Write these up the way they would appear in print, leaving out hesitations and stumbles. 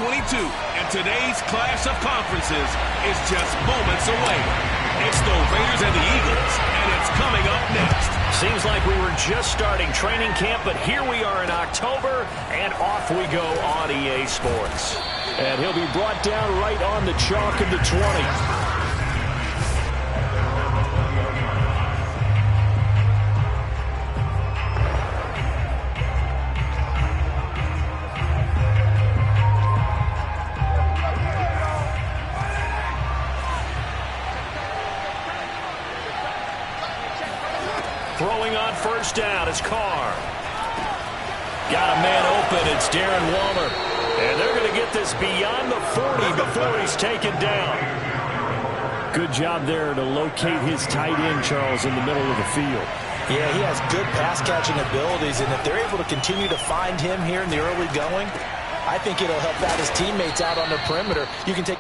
2022, and today's clash of conferences is just moments away. It's the Raiders and the Eagles, and it's coming up next. Seems like we were just starting training camp, but here we are in October, and off we go on EA Sports. And he'll be brought down right on the chalk of the 20. Throwing on first down is Carr. Got a man open. It's Darren Waller. And they're going to get this beyond the 40 before he's taken down. Good job there to locate his tight end, Charles, in the middle of the field. Yeah, he has good pass-catching abilities, and if they're able to continue to find him here in the early going, I think it'll help out his teammates out on the perimeter. You can take...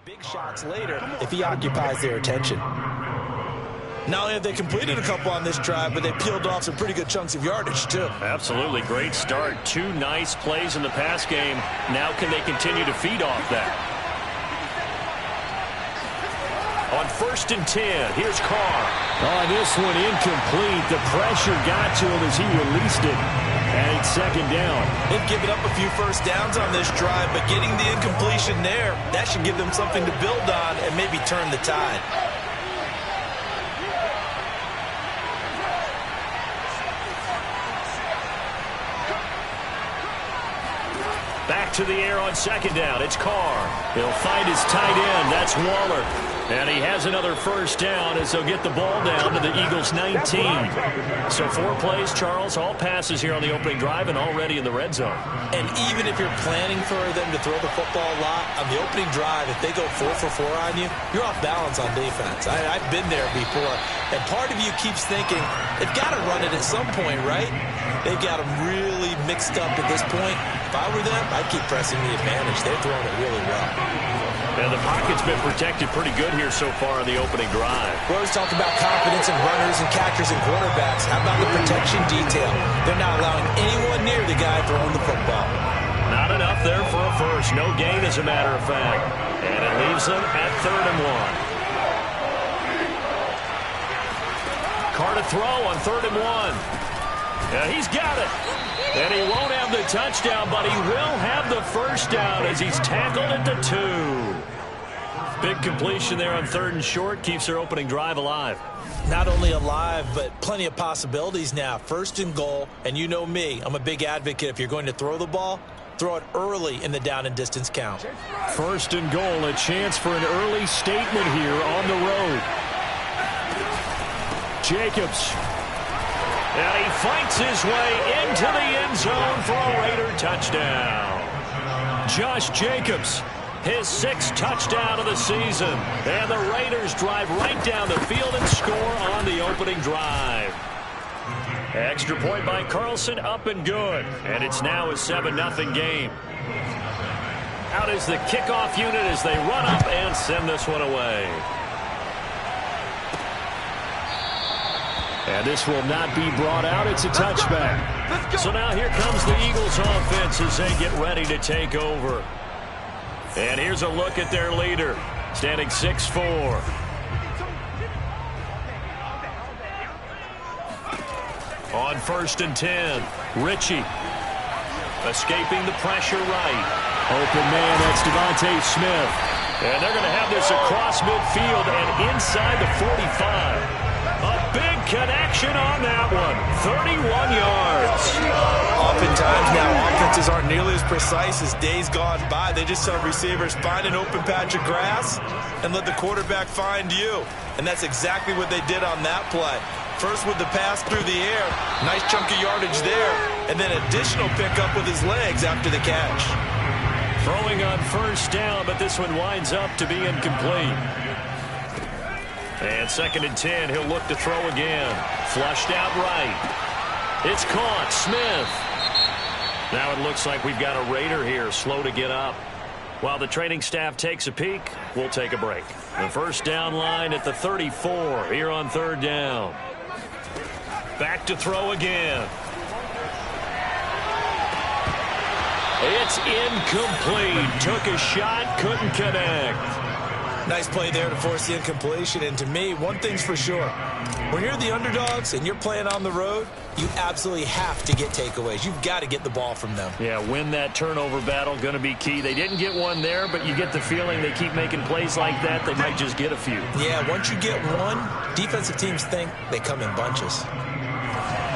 big shots later if he occupies their attention. Not only have they completed a couple on this drive, but they peeled off some pretty good chunks of yardage, too. Absolutely. Great start. 2 nice plays in the pass game. Now can they continue to feed off that? On 1st and 10, here's Carr. Oh, this one incomplete. The pressure got to him as he released it. And it's 2nd down. They've given up a few first downs on this drive, but getting the incompletion there, that should give them something to build on and maybe turn the tide. Back to the air on 2nd down. It's Carr. He'll find his tight end. That's Waller. And he has another first down as they'll get the ball down to the Eagles' 19. So 4 plays, Charles, all passes here on the opening drive and already in the red zone. And even if you're planning for them to throw the football a lot, on the opening drive, if they go 4 for 4 on you, you're off balance on defense. I've been there before. And part of you keeps thinking, they've got to run it at some point, right? They've got them really mixed up at this point. If I were them, I'd keep pressing the advantage. They're throwing it really well. And the pocket's been protected pretty good here so far in the opening drive. We always talk about confidence in runners and catchers and quarterbacks. How about the protection detail? They're not allowing anyone near the guy throwing the football. Not enough there for a first. No gain, as a matter of fact. And it leaves them at 3rd and 1. Carr to throw on 3rd and 1. Yeah, he's got it. And he won't have the touchdown, but he will have the first down as he's tackled at the 2. Big completion there on 3rd and short. Keeps their opening drive alive. Not only alive, but plenty of possibilities now. 1st and goal, and you know me. I'm a big advocate. If you're going to throw the ball, throw it early in the down and distance count. 1st and goal, a chance for an early statement here on the road. Jacobs. And he fights his way into the end zone for a Raider touchdown. Josh Jacobs, his 6th touchdown of the season. And the Raiders drive right down the field and score on the opening drive. Extra point by Carlson, up and good. And it's now a 7-0 game. Out is the kickoff unit as they run up and send this one away. And this will not be brought out. It's a touchback. So now here comes the Eagles offense as they get ready to take over. And here's a look at their leader, standing 6'4". On 1st and 10, Ritchie escaping the pressure right. Open man, that's Devontae Smith. And they're going to have this across midfield and inside the 45. A big connection on that one. 31 yards. Oftentimes now, offenses aren't nearly as precise as days gone by. They just tell receivers, find an open patch of grass and let the quarterback find you. And that's exactly what they did on that play. First with the pass through the air. Nice chunk of yardage there. And then additional pickup with his legs after the catch. Throwing on 1st down, but this one winds up to be incomplete. And 2nd and 10, he'll look to throw again. Flushed out right. It's caught. Smith. Now it looks like we've got a Raider here, slow to get up. While the training staff takes a peek, we'll take a break. The first down line at the 34 here on 3rd down. Back to throw again. It's incomplete. Took a shot, couldn't connect. Nice play there to force the incompletion. And to me, one thing's for sure. When you're the underdogs and you're playing on the road, you absolutely have to get takeaways. You've got to get the ball from them. Yeah, win that turnover battle, going to be key. They didn't get one there, but you get the feeling they keep making plays like that, they might just get a few. Yeah, once you get one, defensive teams think they come in bunches.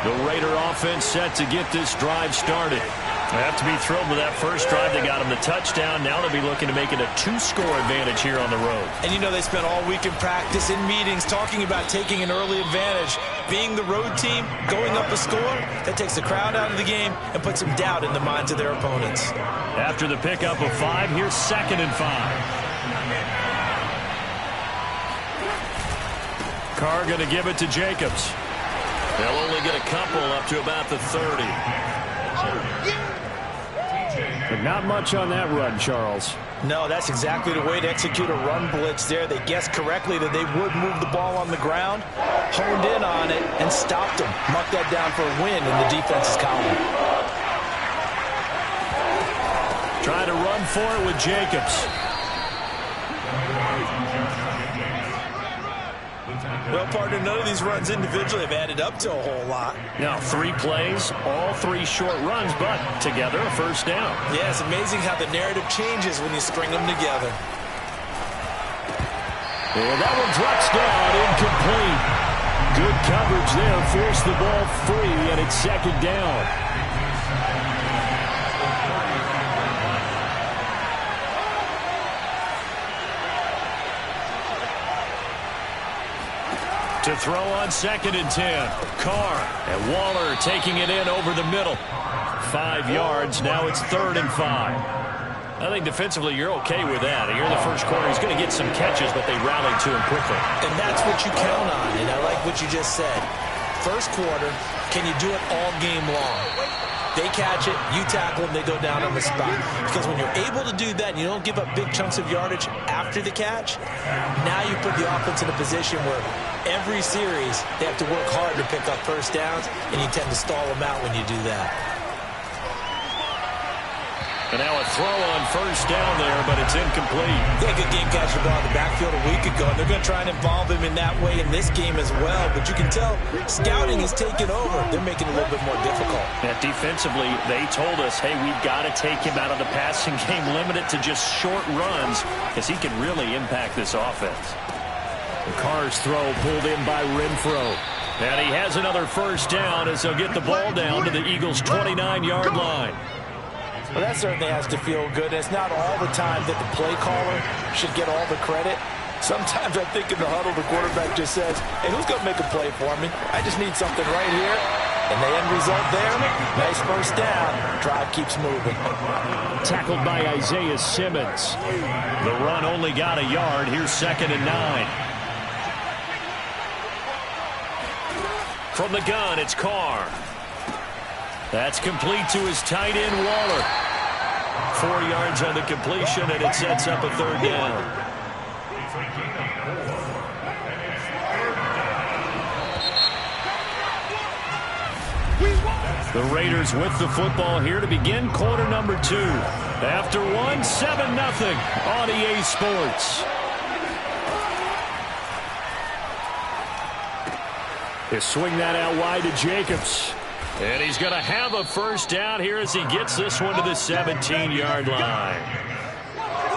The Raider offense set to get this drive started. They have to be thrilled with that first drive. They got them the touchdown. Now they'll be looking to make it a 2-score advantage here on the road. And you know they spent all week in practice, in meetings, talking about taking an early advantage. Being the road team, going up a score, that takes the crowd out of the game and puts some doubt in the minds of their opponents. After the pickup of 5, here's 2nd and 5. Carr going to give it to Jacobs. They'll only get a couple up to about the 30. But not much on that run, Charles. No, that's exactly the way to execute a run blitz there. They guessed correctly that they would move the ball on the ground, honed in on it, and stopped them. Marked that down for a win in the defense's column. Try to run for it with Jacobs. Well, partner, none of these runs individually have added up to a whole lot. Now, 3 plays, all 3 short runs, but together a first down. Yeah, it's amazing how the narrative changes when you string them together. Well, that one drops down, incomplete. Good coverage there, forced the ball free, and it's 2nd down. To throw on 2nd and 10. Carr and Waller taking it in over the middle. 5 yards. Now it's 3rd and 5. I think defensively you're okay with that. Here in the first quarter, he's going to get some catches, but they rallied to him quickly. And that's what you count on, and I like what you just said. First quarter, can you do it all game long? They catch it, you tackle them, they go down on the spot. Because when you're able to do that and you don't give up big chunks of yardage after the catch, now you put the offense in a position where every series they have to work hard to pick up first downs, and you tend to stall them out when you do that. And now a throw on first down there, but it's incomplete. Yeah, good game catching the ball in the backfield a week ago, and they're going to try and involve him in that way in this game as well. But you can tell scouting is taking over. They're making it a little bit more difficult. Yeah, defensively, they told us, hey, we've got to take him out of the passing game, limit it to just short runs, because he can really impact this offense. Carr's throw pulled in by Renfro. And he has another first down as they'll get the ball down to the Eagles' 29-yard line. Well, that certainly has to feel good. It's not all the time that the play caller should get all the credit. Sometimes I think in the huddle, the quarterback just says, hey, who's going to make a play for me? I just need something right here. And the end result there, nice first down. Drive keeps moving. Tackled by Isaiah Simmons. The run only got a yard. Here's 2nd and 9. From the gun, it's Carr. That's complete to his tight end, Waller. 4 yards on the completion, and it sets up a 3rd down. The Raiders with the football here to begin quarter number 2. After 1, 7-0 on EA Sports. They swing that out wide to Jacobs. And he's going to have a first down here as he gets this one to the 17-yard line.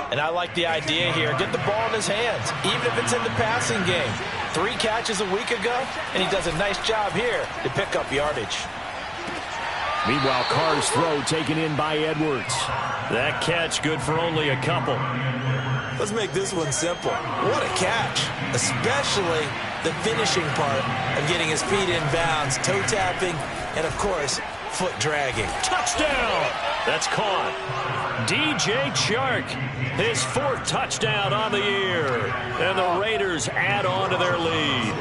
And I like the idea here. Get the ball in his hands, even if it's in the passing game. 3 catches a week ago, and he does a nice job here to pick up yardage. Meanwhile, Carr's throw taken in by Edwards. That catch good for only a couple. Let's make this one simple. What a catch, especially the finishing part of getting his feet in bounds, toe tapping, and of course, foot dragging. Touchdown! That's caught. DJ Chark, his 4th touchdown on the year. And the Raiders add on to their lead.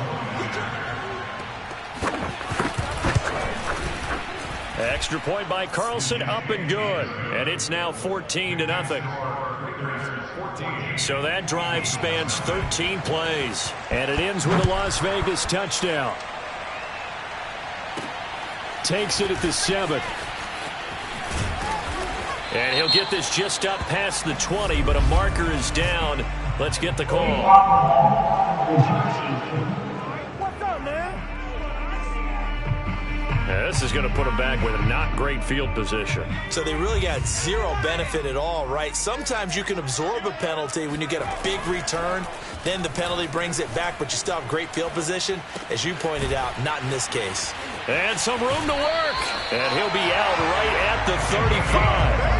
Extra point by Carlson, up and good. And it's now 14-0. So that drive spans 13 plays. And it ends with a Las Vegas touchdown. Takes it at the 7th. And he'll get this just up past the 20, but a marker is down. Let's get the call. What's up, man? This is going to put him back with a not great field position. So they really got zero benefit at all, right? Sometimes you can absorb a penalty when you get a big return. Then the penalty brings it back, but you still have great field position. As you pointed out, not in this case. And some room to work. And he'll be out right at the 35.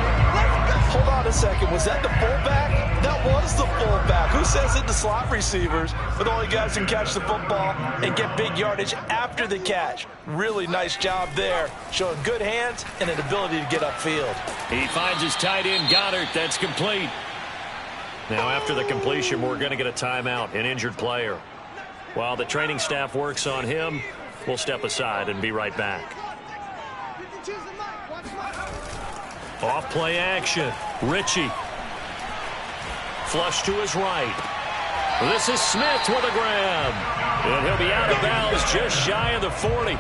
Hold on a second. Was that the fullback? That was the fullback. Who says it to slot receivers? But only guys can catch the football and get big yardage after the catch. Really nice job there. Showing good hands and an ability to get upfield. He finds his tight end, Goddard. That's complete. Now, after the completion, we're going to get a timeout, an injured player. While the training staff works on him, we'll step aside and be right back. Off play action. Ritchie. Flush to his right. This is Smith with a grab. And he'll be out of bounds just shy of the 40. Well,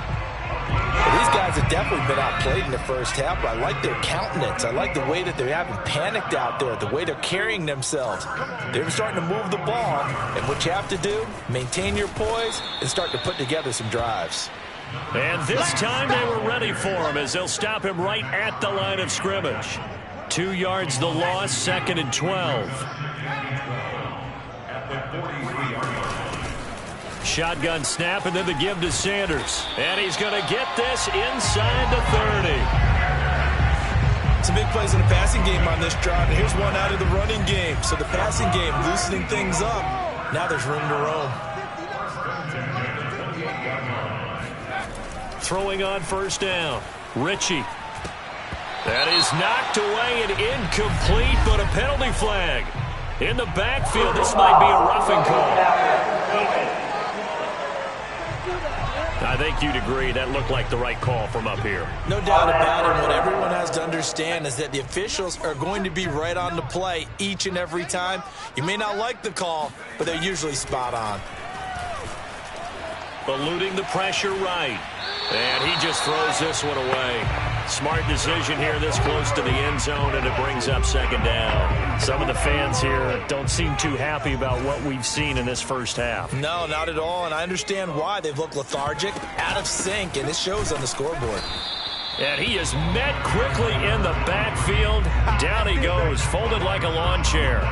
these guys have definitely been outplayed in the first half, but I like their countenance. I like the way that they haven't panicked out there, the way they're carrying themselves. They're starting to move the ball, and what you have to do, maintain your poise and start to put together some drives. And this time they were ready for him as they'll stop him right at the line of scrimmage. 2 yards the loss, 2nd and 12. Shotgun snap and then the give to Sanders. And he's going to get this inside the 30. Some big plays in the passing game on this drive, and here's one out of the running game. So the passing game loosening things up. Now there's room to roam. Throwing on first down. Ritchie. That is knocked away and incomplete, but a penalty flag. In the backfield, this might be a roughing call. I think you'd agree that looked like the right call from up here. No doubt about it. What everyone has to understand is that the officials are going to be right on the play each and every time. You may not like the call, but they're usually spot on. Eluding the pressure right. And he just throws this one away. Smart decision here this close to the end zone, and it brings up 2nd down. Some of the fans here don't seem too happy about what we've seen in this first half. No, not at all, and I understand why. They've looked lethargic, out of sync, and it shows on the scoreboard. And he is met quickly in the backfield. Down he goes, folded like a lawn chair.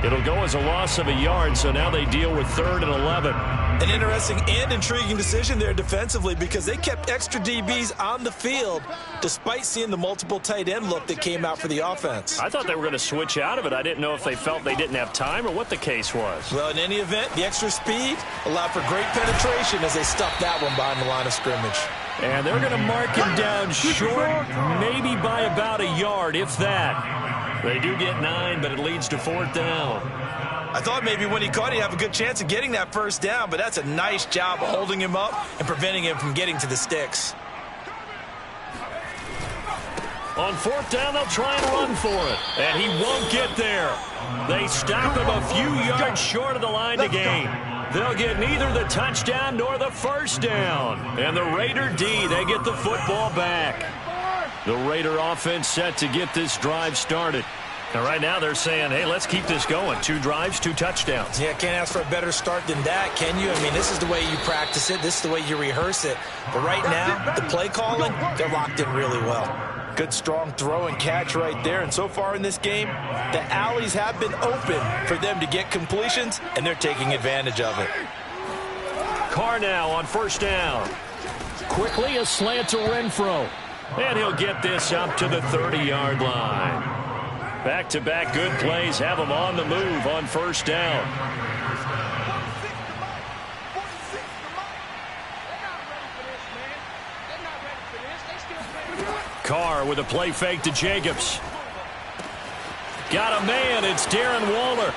It'll go as a loss of a yard, so now they deal with 3rd and 11. An interesting and intriguing decision there defensively because they kept extra DBs on the field despite seeing the multiple tight end look that came out for the offense. I thought they were going to switch out of it. I didn't know if they felt they didn't have time or what the case was. Well, in any event, the extra speed allowed for great penetration as they stuffed that one behind the line of scrimmage. And they're going to mark him down short, maybe by about a yard, if that. They do get 9, but it leads to 4th down. I thought maybe when he caught, he'd have a good chance of getting that first down, but that's a nice job of holding him up and preventing him from getting to the sticks. On 4th down, they'll try and run for it. And he won't get there. They stop him a few yards short of the line to gain. They'll get neither the touchdown nor the first down. And the Raider D, they get the football back. The Raider offense set to get this drive started. And right now they're saying, hey, let's keep this going. 2 drives, 2 touchdowns. Yeah, can't ask for a better start than that, can you? I mean, this is the way you practice it. This is the way you rehearse it. But right now, the play calling, they're locked in really well. Good, strong throw and catch right there. And so far in this game, the alleys have been open for them to get completions, and they're taking advantage of it. Carr now on first down. Quickly a slant to Renfro. And he'll get this up to the 30-yard line. Back-to-back good plays have him on the move on first down. Carr with a play fake to Jacobs. Got a man. It's Darren Waller.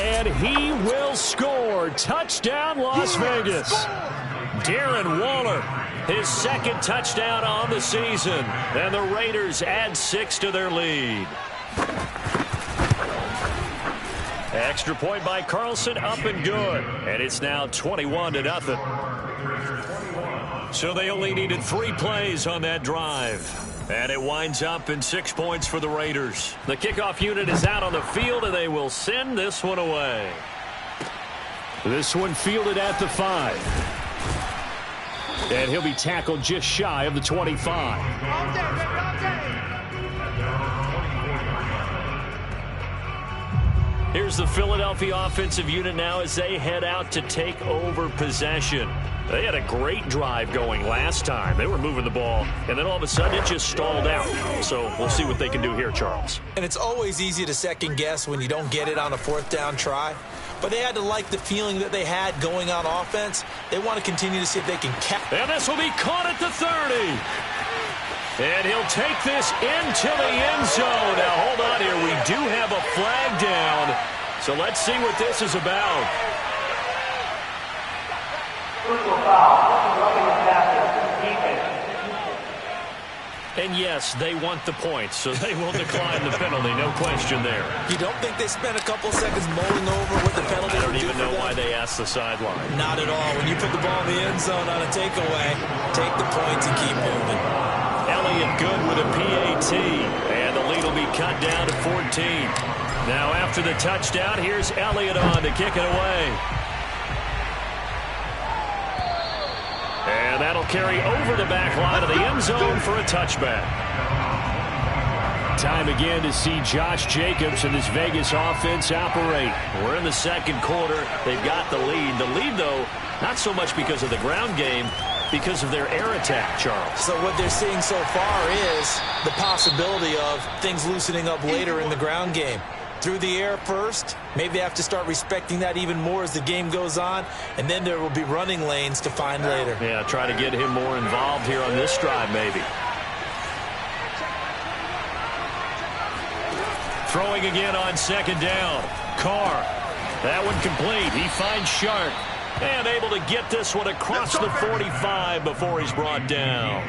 And he will score. Touchdown, Las Vegas. Darren Waller, his second touchdown on the season. And the Raiders add 6 to their lead. Extra point by Carlson, up and good. And it's now 21-0. So they only needed 3 plays on that drive. And it winds up in 6 points for the Raiders. The kickoff unit is out on the field, and they will send this one away. This one fielded at the 5. And he'll be tackled just shy of the 25. Here's the Philadelphia offensive unit now as they head out to take over possession. They had a great drive going last time. They were moving the ball, and then all of a sudden it just stalled out. So we'll see what they can do here, Charles. And it's always easy to second guess when you don't get it on a 4th down try. But they had to like the feeling that they had going on offense. They want to continue to see if they can catch. And this will be caught at the 30. And he'll take this into the end zone. Now, hold on here. We do have a flag down. So let's see what this is about. And yes, they want the points, so they will decline the penalty, no question there. You don't think they spent a couple seconds mulling over what the penalty I don't even know why they asked the sideline. Not at all. When you put the ball in the end zone on a takeaway, take the points and keep moving. Elliott good with a PAT, and the lead will be cut down to 14. Now after the touchdown, here's Elliott on to kick it away. And that'll carry over the back line of the end zone for a touchback. Time again to see Josh Jacobs and this Vegas offense operate. We're in the second quarter. They've got the lead. The lead, though, not so much because of the ground game, because of their air attack, Charles. So what they're seeing so far is the possibility of things loosening up later in the ground game. Through the air first, maybe they have to start respecting that even more as the game goes on, and then there will be running lanes to find later. Yeah, try to get him more involved here on this drive, maybe. Throwing again on second down. Carr. That one complete. He finds Shark. And able to get this one across the 45 before he's brought down.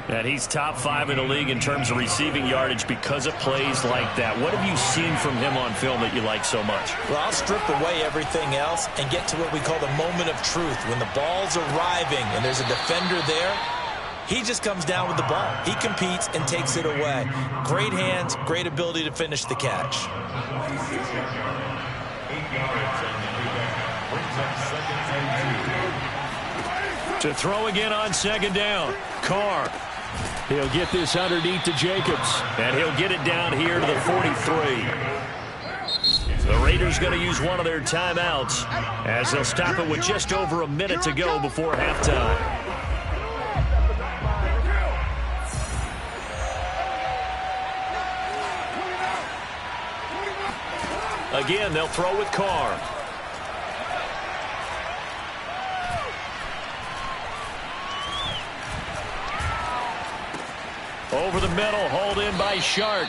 And he's top 5 in the league in terms of receiving yardage because of plays like that. What have you seen from him on film that you like so much? Well, I'll strip away everything else and get to what we call the moment of truth. When the ball's arriving and there's a defender there, he just comes down with the ball. He competes and takes it away. Great hands, great ability to finish the catch. To throw again on second down. Carr. He'll get this underneath to Jacobs. And he'll get it down here to the 43. The Raiders going to use one of their timeouts as they'll stop it with just over a minute to go before halftime. Again, they'll throw with Carr. Over the middle, hauled in by Shark.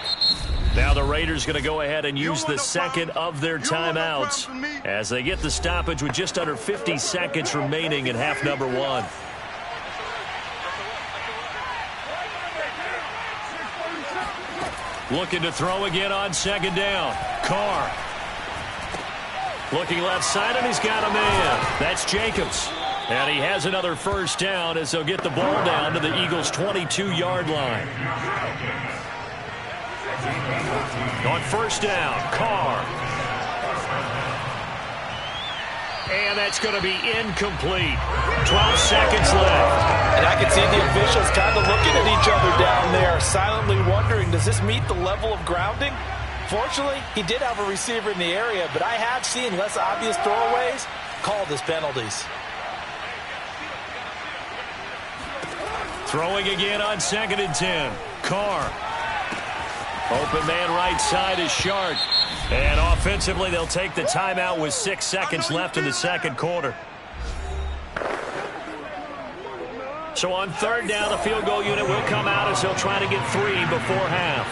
Now the Raiders going to go ahead and use the second of their timeouts as they get the stoppage with just under 50 seconds remaining in half number 1. Looking to throw again on second down. Carr. Looking left side, and he's got a man. That's Jacobs. And he has another first down as they'll get the ball down to the Eagles' 22-yard line. On first down, Carr. And that's going to be incomplete. 12 seconds left. And I can see the officials kind of looking at each other down there, silently wondering, does this meet the level of grounding? Fortunately, he did have a receiver in the area, but I have seen less obvious throwaways called as penalties. Throwing again on 2nd and 10. Carr. Open man right side is Sharp. And offensively, they'll take the timeout with 6 seconds left in the second quarter. So on 3rd down, the field goal unit will come out as he'll try to get 3 before half.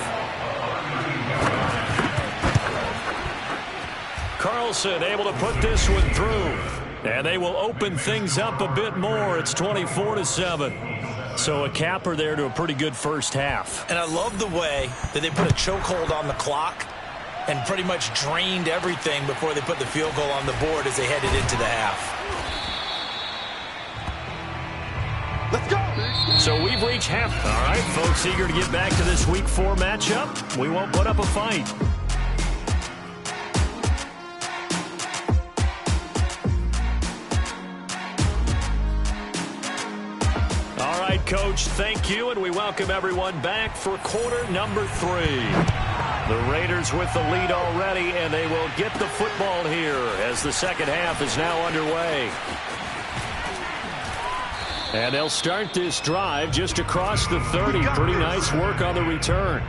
Carlson able to put this one through. And they will open things up a bit more. It's 24-7. So a capper there to a pretty good first half. And I love the way that they put a chokehold on the clock and pretty much drained everything before they put the field goal on the board as they headed into the half. Let's go. So we've reached half. All right, folks, eager to get back to this Week 4 matchup. We won't put up a fight. All right, Coach, thank you, and we welcome everyone back for quarter number 3. The Raiders with the lead already, and they will get the football here as the second half is now underway. And they'll start this drive just across the 30. Pretty nice work on the return.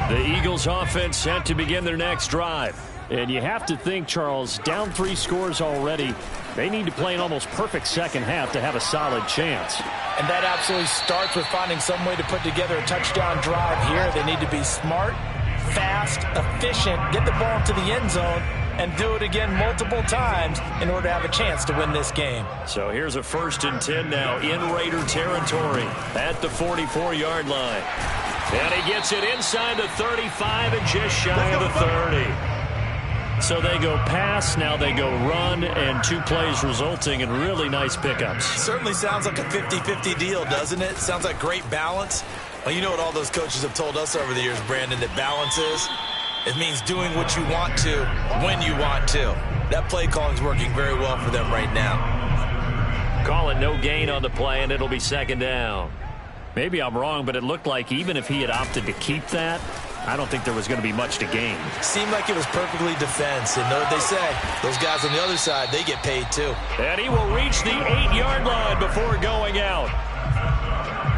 The Eagles offense set to begin their next drive. And you have to think, Charles, down 3 scores already. They need to play an almost perfect second half to have a solid chance. And that absolutely starts with finding some way to put together a touchdown drive here. They need to be smart, fast, efficient, get the ball to the end zone, and do it again multiple times in order to have a chance to win this game. So here's a 1st and 10 now in Raider territory at the 44-yard line. And he gets it inside the 35 and just shy of the 30. So they go pass, now they go run, and 2 plays resulting in really nice pickups. Certainly sounds like a 50-50 deal, doesn't it? Sounds like great balance. Well, you know what all those coaches have told us over the years, Brandon, that balance is? It means doing what you want to when you want to. That play calling is working very well for them right now. Calling no gain on the play, and it'll be 2nd down. Maybe I'm wrong, but it looked like even if he had opted to keep that, I don't think there was going to be much to gain. Seemed like it was perfectly defense. And know what they say, those guys on the other side, they get paid too. And he will reach the 8-yard line before going out.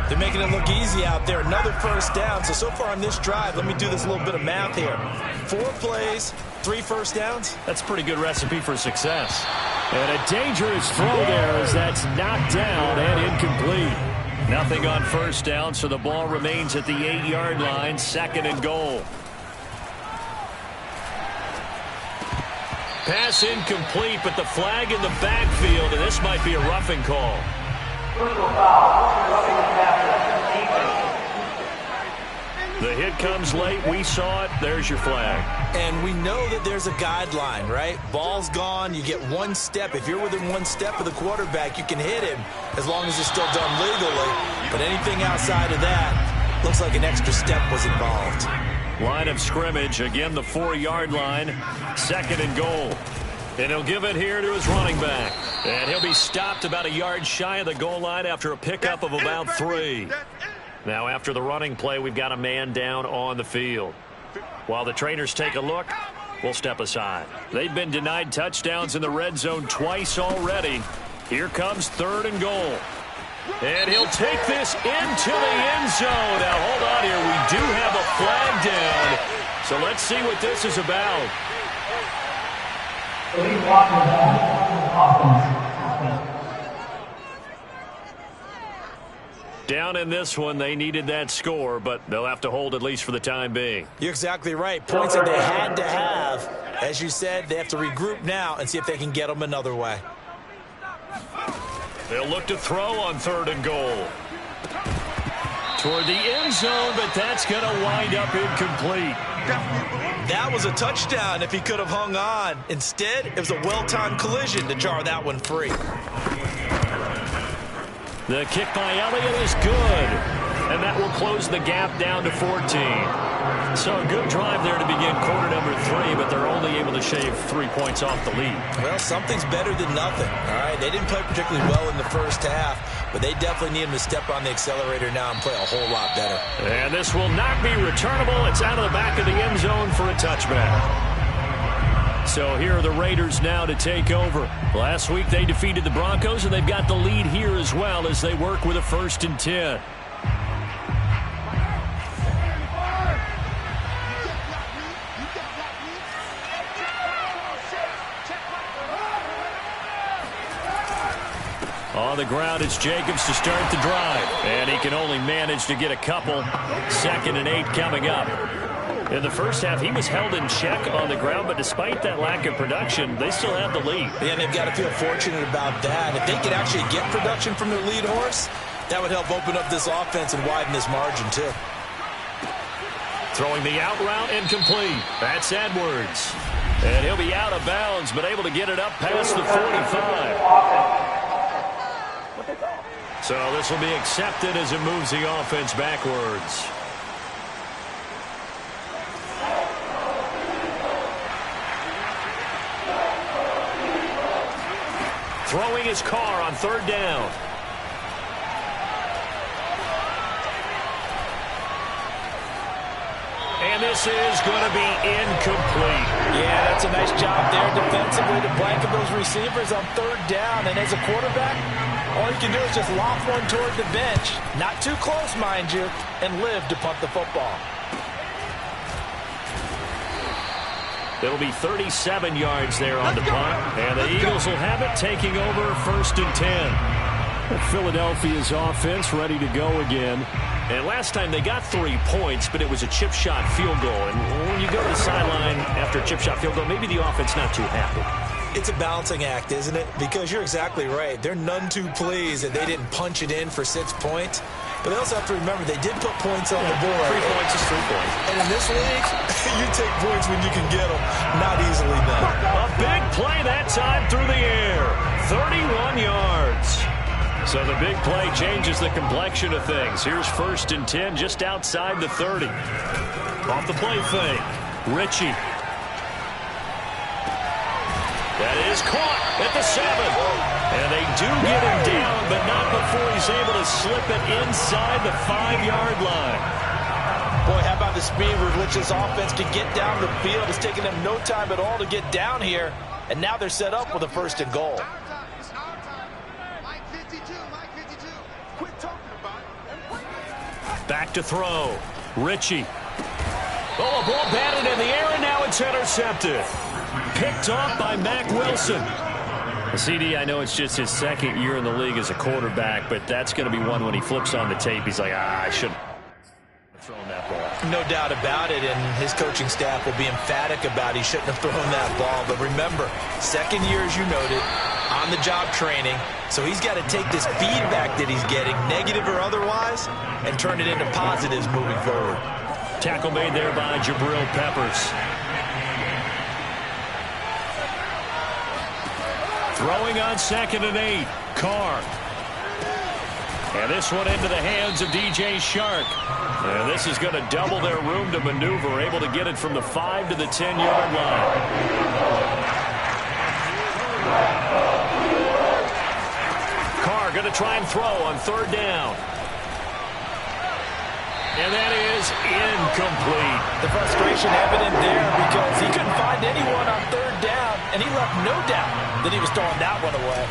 They're making it look easy out there. Another 1st down. So far on this drive, let me do this little bit of math here. 4 plays, 3 1st downs. That's a pretty good recipe for success. And a dangerous throw there as that's knocked down and incomplete. Nothing on 1st down, so the ball remains at the 8-yard line, 2nd and goal. Pass incomplete, but the flag in the backfield, and this might be a roughing call. The hit comes late. We saw it. There's your flag. And we know that there's a guideline, right? Ball's gone. You get 1 step. If you're within 1 step of the quarterback, you can hit him as long as it's still done legally. But anything outside of that, looks like an extra step was involved. Line of scrimmage. Again, the 4-yard line. 2nd and goal. And he'll give it here to his running back. And he'll be stopped about a yard shy of the goal line after a pickup of about 3. Now, after the running play, we've got a man down on the field. While the trainers take a look, we'll step aside. They've been denied touchdowns in the red zone twice already. Here comes 3rd and goal. And he'll take this into the end zone. Now, hold on here. We do have a flag down. So let's see what this is about. Down in this one, they needed that score, but they'll have to hold at least for the time being. You're exactly right. Points that they had to have. As you said, they have to regroup now and see if they can get them another way. They'll look to throw on 3rd and goal. Toward the end zone, but that's going to wind up incomplete. That was a touchdown if he could have hung on. Instead, it was a well-timed collision to jar that one free. The kick by Elliott is good. And that will close the gap down to 14. So a good drive there to begin quarter number 3, but they're only able to shave 3 points off the lead. Well, something's better than nothing. All right, they didn't play particularly well in the first half, but they definitely need him to step on the accelerator now and play a whole lot better. And this will not be returnable. It's out of the back of the end zone for a touchback. So here are the Raiders now to take over. Last week they defeated the Broncos, and they've got the lead here as well as they work with a 1st and 10. On the ground, it's Jacobs to start the drive. And he can only manage to get a couple. 2nd and 8 coming up. In the first half, he was held in check on the ground, but despite that lack of production, they still have the lead. And they've got to feel fortunate about that. If they could actually get production from their lead horse, that would help open up this offense and widen this margin, too. Throwing the out route incomplete. That's Edwards. And he'll be out of bounds, but able to get it up past the 45. So this will be accepted as it moves the offense backwards. Throwing his car on 3rd down. And this is going to be incomplete. Yeah, that's a nice job there defensively to blanket those receivers on 3rd down. And as a quarterback, all you can do is just loft one toward the bench. Not too close, mind you, and live to punt the football. It'll be 37 yards there on the punt. And the Eagles will have it, taking over 1st and 10. Philadelphia's offense ready to go again. And last time they got 3 points, but it was a chip shot field goal. And when you go to the sideline after a chip shot field goal, maybe the offense not too happy. It's a balancing act, isn't it? Because you're exactly right. They're none too pleased that they didn't punch it in for 6 points. But they also have to remember they did put points on the board. 3 points is 3 points. And in this league, you take points when you can get them. Not easily done. A big play that time through the air. 31 yards. So the big play changes the complexion of things. Here's 1st and 10 just outside the 30. Off the play fake. Ritchie. That is caught at the 7. And they do get him down, but not before he's able to slip it inside the 5-yard line. Boy, how about the speed with which this offense can get down the field? It's taken them no time at all to get down here. And now they're set up with a 1st and goal. Back to throw. Ritchie. Oh, a ball batted in the air, and now it's intercepted. Picked off by Mack Wilson. CD, I know it's just his 2nd year in the league as a quarterback, but that's going to be one when he flips on the tape. He's like, I shouldn't have thrown that ball. No doubt about it, and his coaching staff will be emphatic about he shouldn't have thrown that ball. But remember, 2nd year, as you noted, on-the-job training. So he's got to take this feedback that he's getting, negative or otherwise, and turn it into positives moving forward. Tackle made there by Jabril Peppers. Throwing on 2nd and 8. Carr. And this one into the hands of DJ Shark. And this is going to double their room to maneuver, able to get it from the 5 to the 10-yard line. Carr going to try and throw on 3rd down. And that is incomplete. The frustration evident there because he couldn't find anyone on 3rd down, and he left no doubt that he was throwing that one away.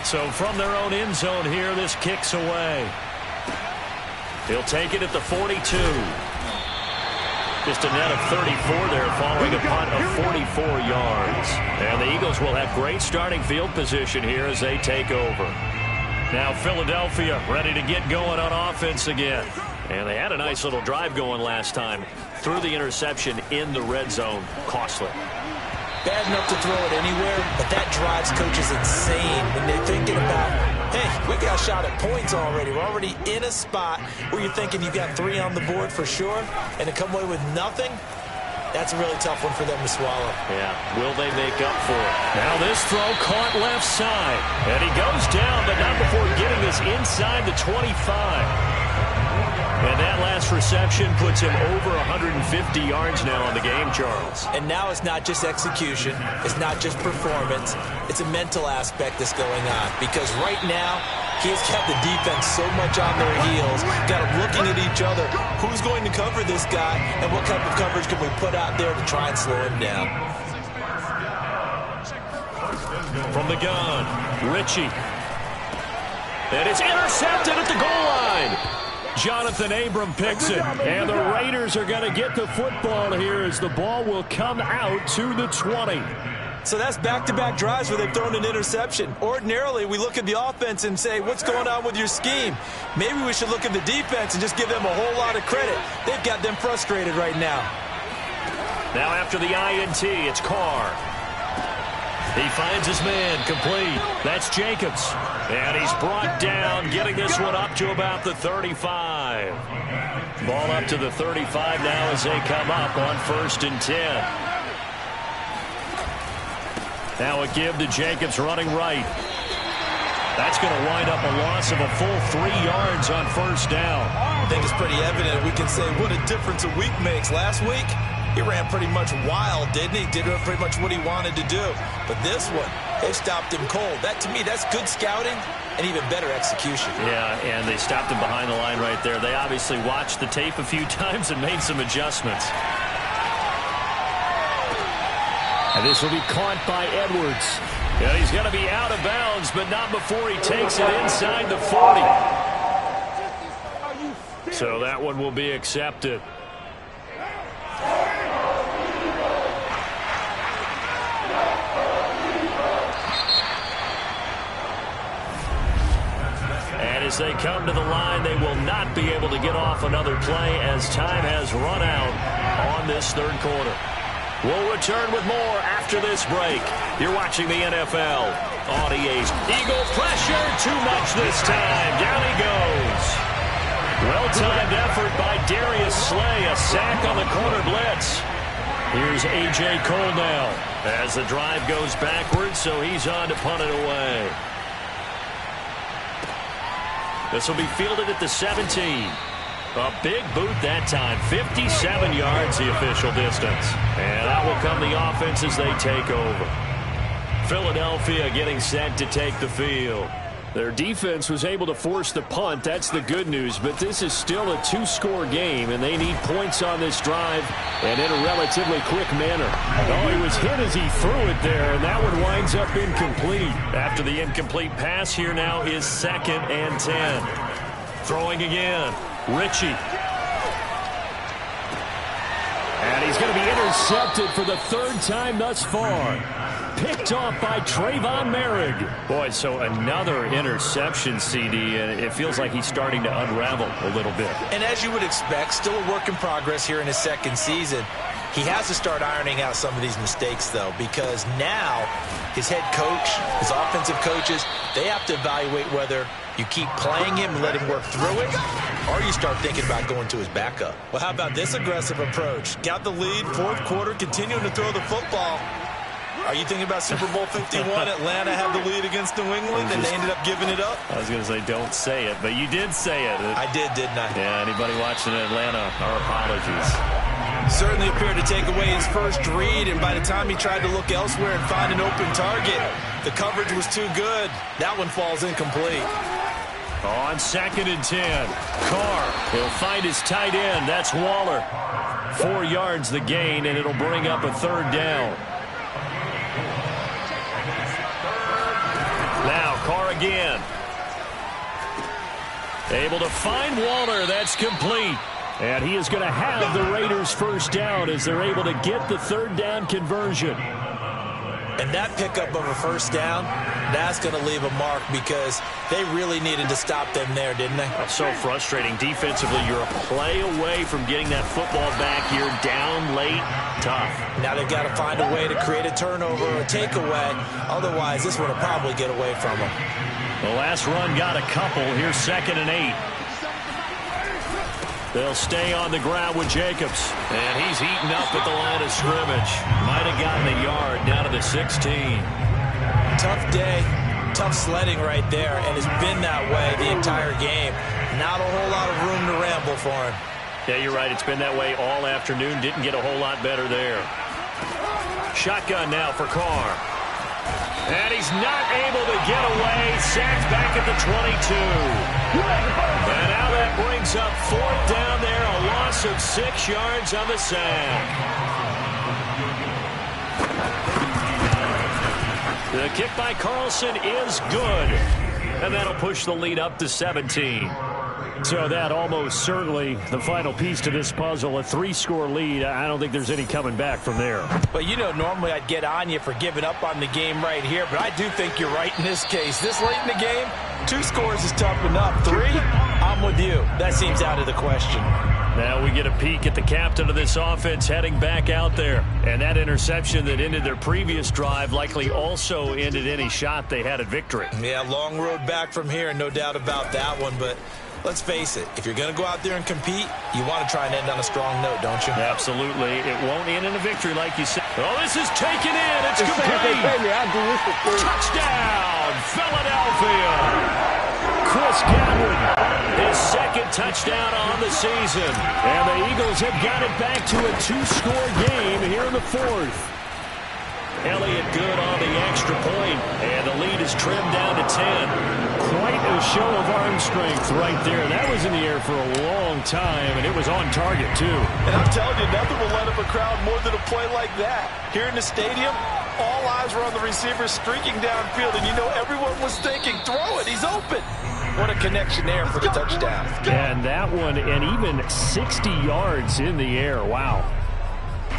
So from their own end zone here, this kicks away. He'll take it at the 42. Just a net of 34 there following a punt of 44 yards. And the Eagles will have great starting field position here as they take over. Now Philadelphia ready to get going on offense again. And they had a nice little drive going last time. Threw the interception in the red zone. Costly. Bad enough to throw it anywhere, but that drives coaches insane when they're thinking about, hey, we got a shot at points already. We're already in a spot where you're thinking you've got 3 on the board for sure, and to come away with nothing, that's a really tough one for them to swallow. Yeah, will they make up for it? Now this throw caught left side, and he goes down, but not before getting this inside the 25. And that last reception puts him over 150 yards now on the game, Charles. And now it's not just execution. It's not just performance. It's a mental aspect that's going on. Because right now, He's got the defense so much on their heels, got them looking at each other. Who's going to cover this guy, and what type of coverage can we put out there to try and slow him down? From the gun, Ritchie. And it's intercepted at the goal line. Jonathan Abram picks it. And the Raiders are going to get the football here as the ball will come out to the 20. So that's back-to-back drives where they've thrown an interception. Ordinarily, we look at the offense and say, what's going on with your scheme? Maybe we should look at the defense and just give them a whole lot of credit. They've got them frustrated right now. Now after the INT, it's Carr. He finds his man, complete. That's Jacobs. And he's brought down, getting this one up to about the 35. Ball up to the 35 now as they come up on 1st and 10. Now a give to Jacobs running right. That's going to wind up a loss of a full 3 yards on 1st down. I think it's pretty evident. We can say what a difference a week makes. Last week, he ran pretty much wild, didn't he? Did pretty much what he wanted to do. But this one, they stopped him cold. That, to me, that's good scouting and even better execution. Yeah, and they stopped him behind the line right there. They obviously watched the tape a few times and made some adjustments. And this will be caught by Edwards. Yeah, he's going to be out of bounds, but not before he takes it inside the 40. So that one will be accepted. And as they come to the line, they will not be able to get off another play as time has run out on this 3rd quarter. We'll return with more after this break. You're watching the NFL on EA's. Eagle pressure, too much this time. Down he goes. Well-timed effort by Darius Slay. A sack on the corner blitz. Here's A.J. Cole now as the drive goes backwards, so he's on to punt it away. This will be fielded at the 17. A big boot that time. 57 yards the official distance. And that will come the offense as they take over. Philadelphia getting set to take the field. Their defense was able to force the punt. That's the good news. But this is still a 2-score game, and they need points on this drive and in a relatively quick manner. Oh, he was hit as he threw it there, and that one winds up incomplete. After the incomplete pass, here now is 2nd and 10. Throwing again. Ritchie. And he's going to be intercepted for the 3rd time thus far. Picked off by Trayvon Merrick. Boy, so another interception, CD, and it feels like he's starting to unravel a little bit. And as you would expect, still a work in progress here in his 2nd season. He has to start ironing out some of these mistakes, though, because now his head coach, his offensive coaches, they have to evaluate whether you keep playing him and let him work through it, or you start thinking about going to his backup. Well, how about this aggressive approach? Got the lead, 4th quarter, continuing to throw the football. Are you thinking about Super Bowl 51? Atlanta had the lead against New England, and they ended up giving it up? I was going to say, don't say it, but you did say it. I did, didn't I? Yeah, anybody watching Atlanta, our apologies. Certainly appeared to take away his first read, and by the time he tried to look elsewhere and find an open target, the coverage was too good. That one falls incomplete. On 2nd and 10, Carr will find his tight end. That's Waller. 4 yards the gain, and it'll bring up a 3rd down. Now Carr again. Able to find Waller. That's complete. And he is going to have the Raiders' 1st down as they're able to get the 3rd down conversion. And that pickup of a 1st down, that's going to leave a mark because they really needed to stop them there, didn't they? So frustrating. Defensively, you're a play away from getting that football back here, down late, tough. Now they've got to find a way to create a turnover or a takeaway. Otherwise, this one will probably get away from them. The last run got a couple. Here's 2nd and 8. They'll stay on the ground with Jacobs. And he's eaten up at the line of scrimmage. Might have gotten a yard down to the 16. Tough day, tough sledding right there, and it's been that way the entire game. Not a whole lot of room to ramble for him. Yeah, you're right. It's been that way all afternoon. Didn't get a whole lot better there. Shotgun now for Carr. And he's not able to get away. Sacked back at the 22. And now that brings up 4th down there. A loss of 6 yards on the sack. The kick by Carlson is good. And that'll push the lead up to 17. So that almost certainly the final piece to this puzzle, a 3-score lead. I don't think there's any coming back from there. But, you know, normally I'd get on you for giving up on the game right here, but I do think you're right in this case. This late in the game, 2 scores is tough enough. 3, I'm with you. That seems out of the question. Now we get a peek at the captain of this offense heading back out there. And that interception that ended their previous drive likely also ended any shot they had at victory. Yeah, long road back from here, no doubt about that one, but let's face it, if you're going to go out there and compete, you want to try and end on a strong note, don't you? Absolutely. It won't end in a victory like you said. Oh, this is taken in. It's complete. Touchdown, Philadelphia. Chris Godwin, his 2nd touchdown on the season. And the Eagles have got it back to a 2-score game here in the 4th. Elliott good on the extra point, and the lead is trimmed down to 10. Quite a show of arm strength right there. That was in the air for a long time, and it was on target, too. And I'm telling you, nothing will let up a crowd more than a play like that. Here in the stadium, all eyes were on the receiver streaking downfield, and you know everyone was thinking, throw it, he's open. What a connection there for the touchdown. And that one, and even 60 yards in the air. Wow.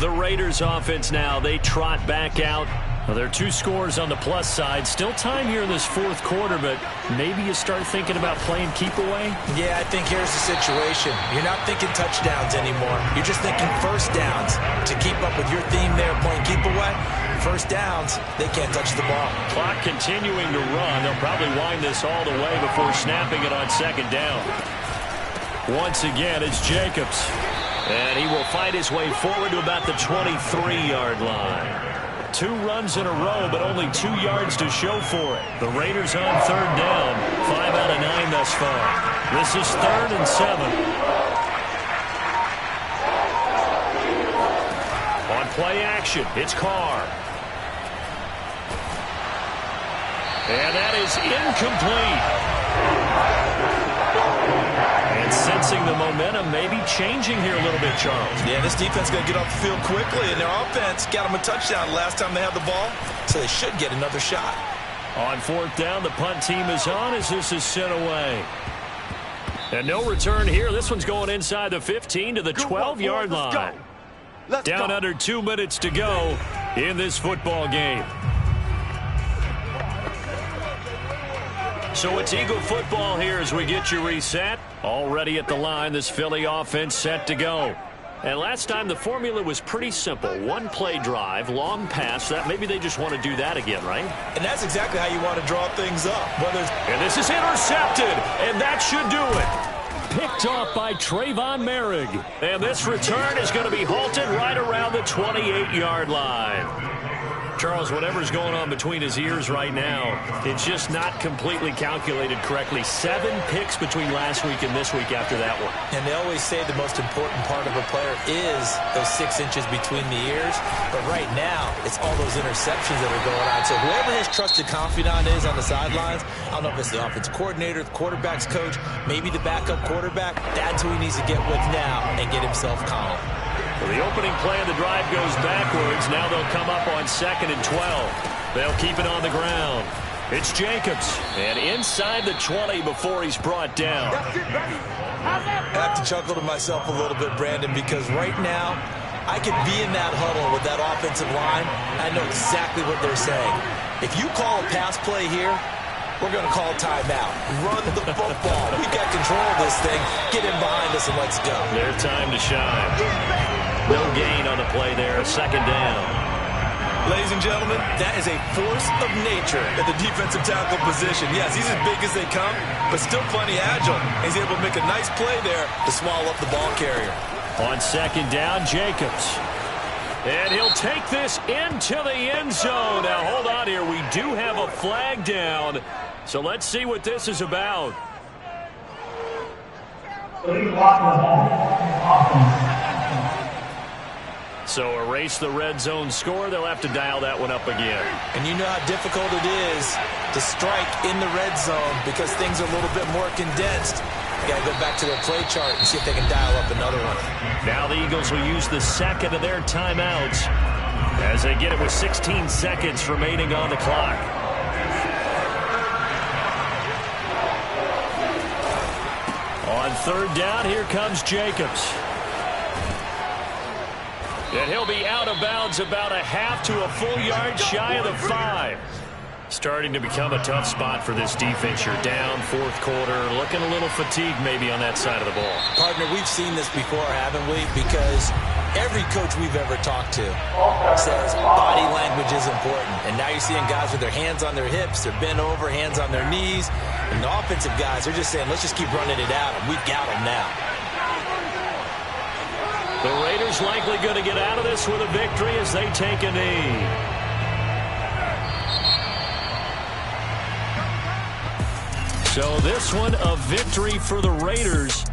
The Raiders offense now, they trot back out. Well, there are 2 scores on the plus side. Still time here in this 4th quarter, but maybe you start thinking about playing keep away? Yeah, I think here's the situation. You're not thinking touchdowns anymore. You're just thinking first downs. To keep up with your theme there, playing keep away, first downs, they can't touch the ball. Clock continuing to run. They'll probably wind this all the way before snapping it on 2nd down. Once again, it's Jacobs. And he will fight his way forward to about the 23-yard line. 2 runs in a row, but only 2 yards to show for it. The Raiders on 3rd down. 5 out of 9 thus far. This is 3rd and 7. On play action, it's Carr. And that is incomplete. And sensing the momentum maybe changing here a little bit, Charles. Yeah, this defense is going to get off the field quickly, and their offense got them a touchdown last time they had the ball, so they should get another shot. On 4th down, the punt team is on as this is sent away. And no return here. This one's going inside the 15 to the 12-yard line. Down under 2 minutes to go in this football game. So it's Eagle football here as we get you reset. Already at the line, this Philly offense set to go. And last time the formula was pretty simple. 1-play drive, long pass. That maybe they just want to do that again, right? And that's exactly how you want to draw things up. And this is intercepted, and that should do it. Picked off by Trayvon Merrick. And this return is going to be halted right around the 28-yard line. Charles, whatever's going on between his ears right now, it's just not completely calculated correctly. 7 picks between last week and this week after that one. And they always say the most important part of a player is those 6 inches between the ears. But right now, it's all those interceptions that are going on. So whoever his trusted confidant is on the sidelines, I don't know if it's the offense coordinator, the quarterback's coach, maybe the backup quarterback, that's who he needs to get with now and get himself calm. Well, the opening play of the drive goes backwards. Now they'll come up on 2nd and 12. They'll keep it on the ground. It's Jacobs. And inside the 20 before he's brought down. I have to chuckle to myself a little bit, Brandon, because right now I could be in that huddle with that offensive line. I know exactly what they're saying. If you call a pass play here, we're going to call timeout. Run the football. We've got control of this thing. Get in behind us and let's go. Their time to shine. No gain on the play there. 2nd down. Ladies and gentlemen, that is a force of nature at the defensive tackle position. Yes, he's as big as they come, but still plenty agile. He's able to make a nice play there to swallow up the ball carrier. On 2nd down, Jacobs. And he'll take this into the end zone. Now, hold on here. We do have a flag down. So let's see what this is about. So erase the red zone score. They'll have to dial that one up again. And you know how difficult it is to strike in the red zone because things are a little bit more condensed. You got to go back to their play chart and see if they can dial up another one. Now the Eagles will use the second of their timeouts as they get it with 16 seconds remaining on the clock. On third down, here comes Jacobs. And he'll be out of bounds about a half to a full yard shy of the 5. Starting to become a tough spot for this defense. You're down fourth quarter, looking a little fatigued maybe on that side of the ball. Partner, we've seen this before, haven't we? Because every coach we've ever talked to says body language is important. And now you're seeing guys with their hands on their hips, they're bent over, hands on their knees. And the offensive guys are just saying, let's just keep running it out, and we've got them now. The Raiders likely going to get out of this with a victory as they take a knee. So this one, a victory for the Raiders.